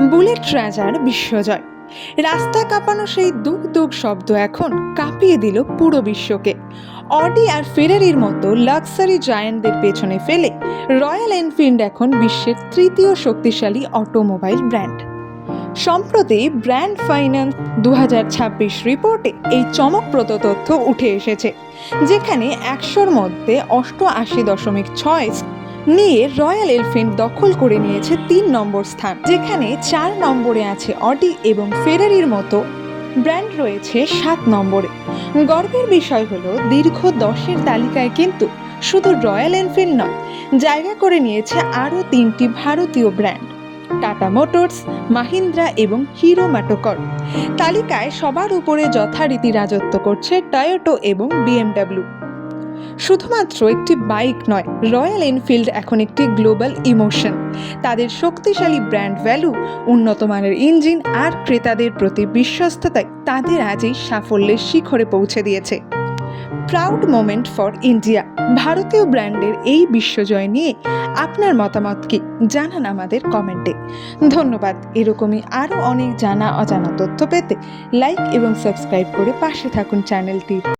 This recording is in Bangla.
বুলেট রাজার বিশ্বজয়। রাস্তা কাঁপানো সেই দুক দুক শব্দ এখন কাঁপিয়ে দিল পুরো বিশ্বকে। অডি আর ফেরারির মতো লাক্সারি জায়ান্টদের পেছনে ফেলে রয়্যাল এনফিল্ড এখন বিশ্বের তৃতীয় শক্তিশালী অটোমোবাইল ব্র্যান্ড। সম্প্রতি ব্র্যান্ড ফাইন্যান্স 2026 রিপোর্টে এই চমকপ্রদ তথ্য উঠে এসেছে, যেখানে 100-র মধ্যে 88.6 নিয়ে রয়্যাল এনফিল্ড দখল করে নিয়েছে 3 নম্বর স্থান, যেখানে 4 নম্বরে আছে অডি এবং ফেরারির মতো ব্র্যান্ড রয়েছে 7 নম্বরে। গর্বের বিষয় হলো দীর্ঘ 10-এর তালিকায় কিন্তু শুধু রয়্যাল এনফিল্ড নয়, জায়গা করে নিয়েছে আরও 3টি ভারতীয় ব্র্যান্ড, টাটা মোটরস, মাহিন্দ্রা এবং হিরো মোটোকর। তালিকায় সবার উপরে যথারীতি রাজত্ব করছে টয়োটা এবং বিএমডব্লিউ। শুধুমাত্র একটি বাইক নয়, রয়্যাল এনফিল্ড এখন একটি গ্লোবাল ইমোশন। তাদের শক্তিশালী ব্র্যান্ড ভ্যালু, উন্নত মানের ইঞ্জিন আর ক্রেতাদের প্রতি বিশ্বস্ততায় তাদের আজ এই সাফল্যের শিখরে পৌঁছে দিয়েছে। Proud moment for India. ভারতীয় ব্র্যান্ডের এই বিশ্বজয় নিয়ে আপনার মতামত কি জানান আমাদের কমেন্টে। ধন্যবাদ। এরকমই আরও অনেক জানা অজানা তথ্য পেতে লাইক এবং সাবস্ক্রাইব করে পাশে থাকুন চ্যানেলটির।